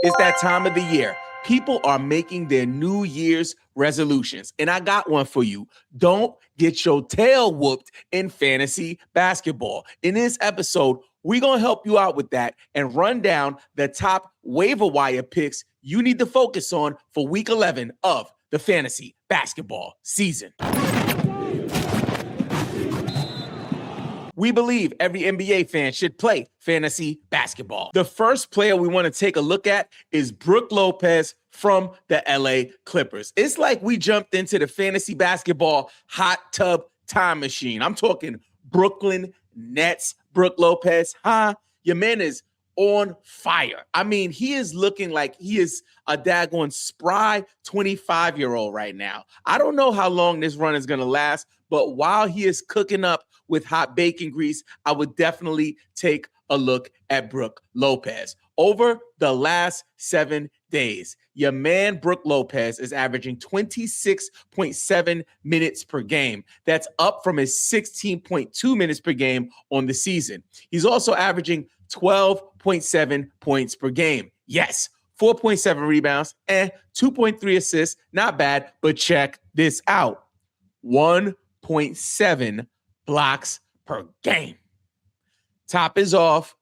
It's that time of the year. People are making their New Year's resolutions, and I got one for you. Don't get your tail whooped in fantasy basketball. In this episode, we're going to help you out with that and run down the top waiver wire picks you need to focus on for week 11 of the fantasy basketball season. We believe every NBA fan should play fantasy basketball. The first player we want to take a look at is Brook Lopez from the LA Clippers. It's like we jumped into the fantasy basketball hot tub time machine. I'm talking Brooklyn Nets, Brook Lopez. Your man is on fire. I mean, he is looking like he is a daggone spry 25-year-old right now. I don't know how long this run is going to last, but while he is cooking up with hot bacon grease, I would definitely take a look at Brook Lopez. Over the last 7 days, your man Brook Lopez is averaging 26.7 minutes per game. That's up from his 16.2 minutes per game on the season. He's also averaging 12.7 points per game. Yes, 4.7 rebounds and 2.3 assists. Not bad, but check this out. 1.7 blocks per game. Top is off,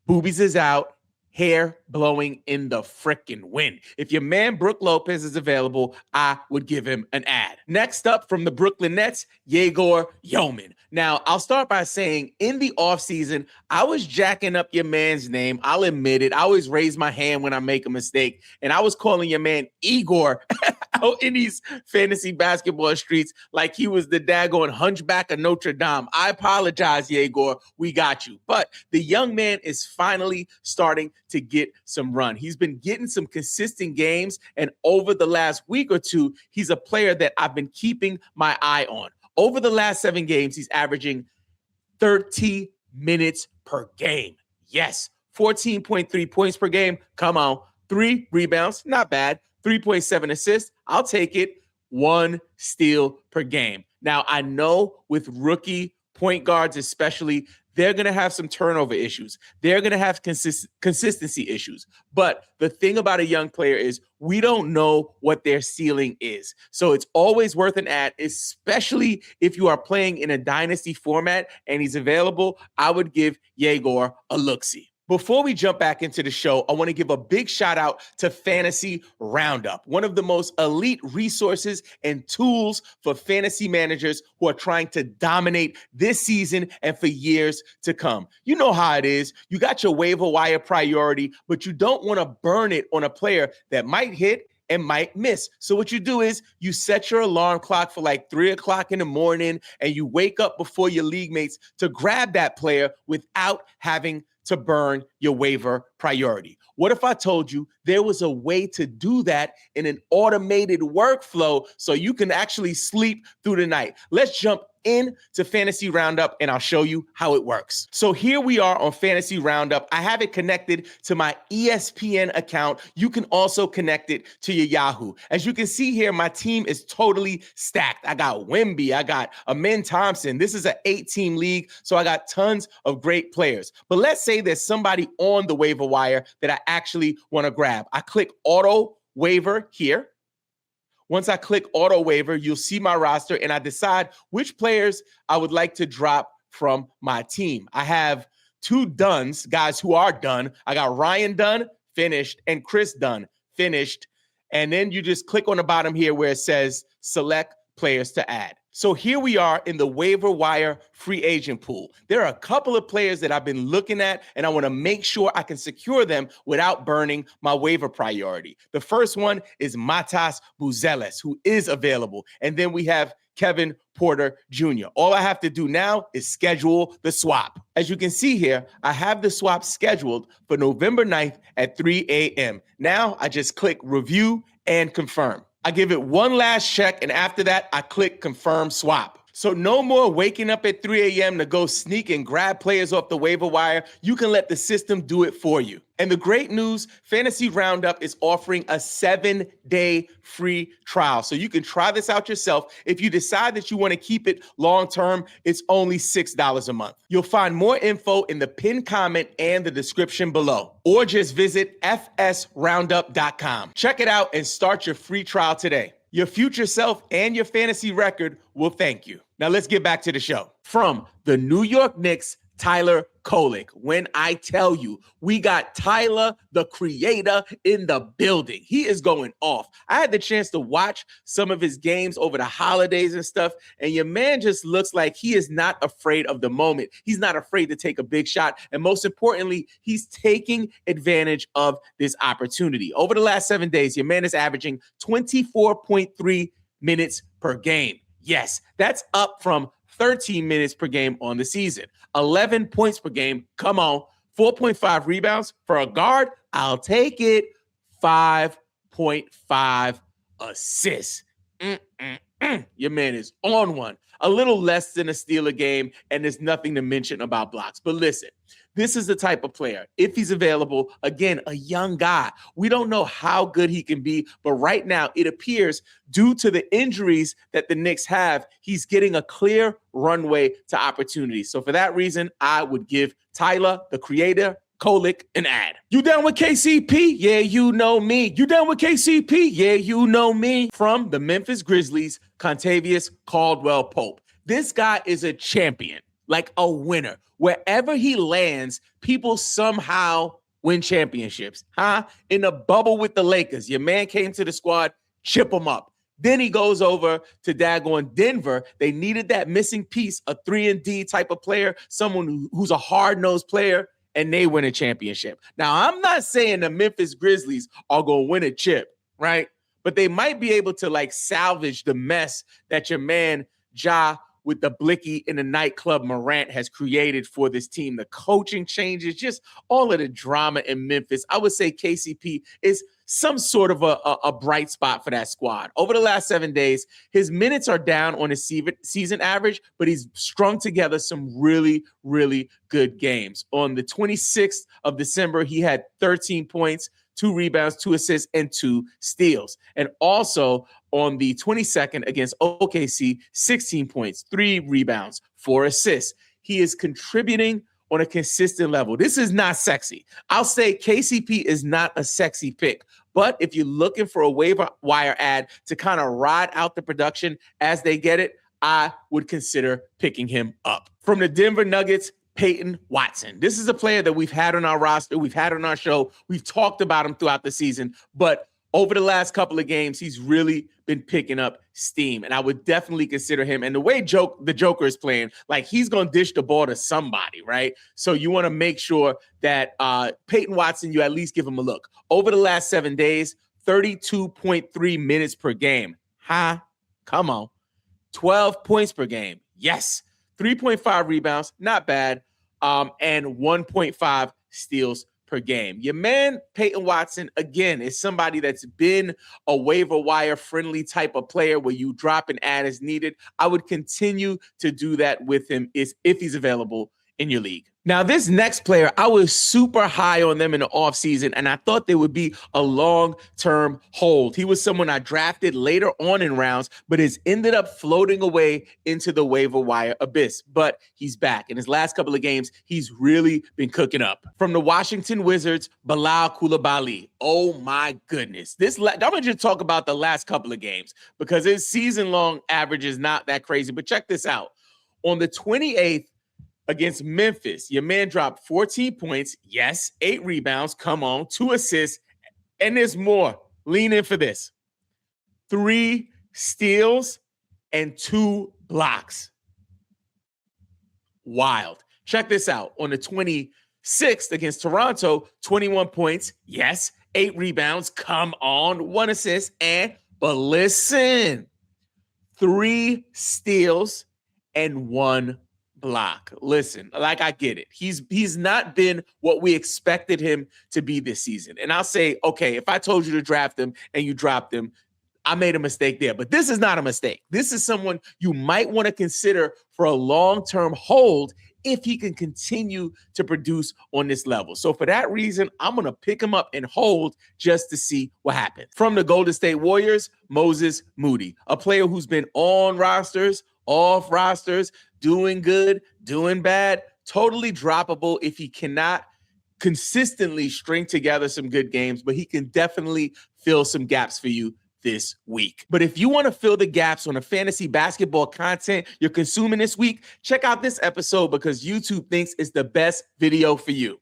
boobies is out, hair blowing in the frickin' wind. If your man Brook Lopez is available, I would give him an ad. Next up from the Brooklyn Nets, Jagor Yman. Now, I'll start by saying in the offseason, I was jacking up your man's name. I'll admit it. I always raise my hand when I make a mistake. And I was calling your man Igor out in these fantasy basketball streets like he was the daggone hunchback of Notre Dame. I apologize, Jagor. We got you. But the young man is finally starting to get some run. He's been getting some consistent games. And over the last week or two, he's a player that I've been keeping my eye on. Over the last 7 games, he's averaging 30 minutes per game. Yes, 14.3 points per game. Come on. 3 rebounds. Not bad. 3.7 assists. I'll take it. 1 steal per game. Now, I know with rookie point guards especially, they're going to have some turnover issues. They're going to have consistency issues. But the thing about a young player is we don't know what their ceiling is. So it's always worth an ad, especially if you are playing in a dynasty format and he's available. I would give Jagor a look-see. Before we jump back into the show, I want to give a big shout out to Fantasy Roundup, one of the most elite resources and tools for fantasy managers who are trying to dominate this season and for years to come. You know how it is. You got your waiver wire priority, but you don't want to burn it on a player that might hit and might miss. So what you do is you set your alarm clock for like 3 o'clock in the morning and you wake up before your league mates to grab that player without having to burn your waiver priority. What if I told you there was a way to do that in an automated workflow so you can actually sleep through the night? Let's jump into Fantasy Roundup and I'll show you how it works. So here we are on Fantasy Roundup. I have it connected to my ESPN account. You can also connect it to your Yahoo. As you can see here, my team is totally stacked. I got Wemby, I got Amin Thompson. This is an 8-team league, so I got tons of great players. But let's say there's somebody on the waiver wire that I actually want to grab. I click Auto Waiver here. Once I click Auto Waiver, you'll see my roster and I decide which players I would like to drop from my team. I have 2 Duns, guys who are done. I got Ryan Dunn, finished, and Chris Dunn, finished. And then you just click on the bottom here where it says Select Players to Add. So here we are in the waiver wire free agent pool. There are a couple of players that I've been looking at, and I want to make sure I can secure them without burning my waiver priority. The first one is Matas Buzeles, who is available. And then we have Kevin Porter Jr. All I have to do now is schedule the swap. As you can see here, I have the swap scheduled for November 9th at 3 a.m. Now I just click Review and Confirm. I give it one last check, and after that, I click Confirm Swap. So no more waking up at 3 a.m. to go sneak and grab players off the waiver wire. You can let the system do it for you. And the great news, Fantasy Roundup is offering a 7-day free trial. So you can try this out yourself. If you decide that you want to keep it long-term, it's only $6 a month. You'll find more info in the pinned comment and the description below. Or just visit fsroundup.com. Check it out and start your free trial today. Your future self and your fantasy record will thank you. Now let's get back to the show. From the New York Knicks, Tyler Kolic. When I tell you, we got Tyler, the creator, in the building. He is going off. I had the chance to watch some of his games over the holidays and stuff, and your man just looks like he is not afraid of the moment. He's not afraid to take a big shot, and most importantly, he's taking advantage of this opportunity. Over the last 7 days, your man is averaging 24.3 minutes per game. Yes, that's up from 13 minutes per game on the season. 11 points per game. Come on. 4.5 rebounds for a guard. I'll take it. 5.5 assists. Your man is on one. A little less than a steal a game, and there's nothing to mention about blocks. But listen, this is the type of player, if he's available, again, a young guy. We don't know how good he can be, but right now it appears due to the injuries that the Knicks have, he's getting a clear runway to opportunity. So for that reason, I would give Tyler, the creator, Kolic, an ad. You down with KCP? Yeah, you know me. You down with KCP? Yeah, you know me. From the Memphis Grizzlies, Contavious Caldwell-Pope. This guy is a champion, like a winner. Wherever he lands, people somehow win championships. In a bubble with the Lakers, your man came to the squad, chip him up. Then he goes over to daggone Denver. They needed that missing piece, a 3-and-D type of player, someone who's a hard-nosed player, and they win a championship. Now, I'm not saying the Memphis Grizzlies are going to win a chip, right? But they might be able to, salvage the mess that your man, Ja, with the blicky in the nightclub Morant has created for this team. The coaching changes, just all of the drama in Memphis. I would say KCP is some sort of a bright spot for that squad. Over the last 7 days, his minutes are down on his season average, but he's strung together some really, really good games. On the 26th of December, he had 13 points, 2 rebounds, 2 assists, and 2 steals. And also on the 22nd against OKC, 16 points, 3 rebounds, 4 assists. He is contributing on a consistent level. This is not sexy. I'll say KCP is not a sexy pick. But if you're looking for a waiver wire ad to kind of ride out the production as they get it, I would consider picking him up. From the Denver Nuggets, Peyton Watson. This is a player that we've had on our roster. We've had on our show. We've talked about him throughout the season. But over the last couple of games, he's really been picking up steam. And I would definitely consider him. And the way the Joker is playing, he's going to dish the ball to somebody, right? So you want to make sure that Peyton Watson, you at least give him a look. Over the last 7 days, 32.3 minutes per game. Come on. 12 points per game. Yes. 3.5 rebounds, not bad, and 1.5 steals per game. Your man, Peyton Watson, again, is somebody that's been a waiver wire friendly type of player where you drop and add as needed. I would continue to do that with him if he's available in your league. Now, this next player, I was super high on them in the offseason, and I thought they would be a long-term hold. He was someone I drafted later on in rounds, but has ended up floating away into the waiver wire abyss. But he's back. In his last couple of games, he's really been cooking up. From the Washington Wizards, Bala Koulabali. Oh, my goodness. I'm going to just talk about the last couple of games because his season-long average is not that crazy. But check this out. On the 28th, against Memphis, your man dropped 14 points. Yes, 8 rebounds. Come on, 2 assists. And there's more. Lean in for this. 3 steals and 2 blocks. Wild. Check this out. On the 26th against Toronto, 21 points. Yes, 8 rebounds. Come on, 1 assist. But listen, 3 steals and 1 block. Listen, I get it. He's not been what we expected him to be this season. And I'll say, okay, if I told you to draft him and you dropped him, I made a mistake there. But this is not a mistake. This is someone you might want to consider for a long-term hold if he can continue to produce on this level. So for that reason, I'm going to pick him up and hold just to see what happens. From the Golden State Warriors, Moses Moody, a player who's been on rosters, off rosters, doing good, doing bad, totally droppable if he cannot consistently string together some good games, but he can definitely fill some gaps for you this week. But if you want to fill the gaps on the fantasy basketball content you're consuming this week, check out this episode because YouTube thinks it's the best video for you.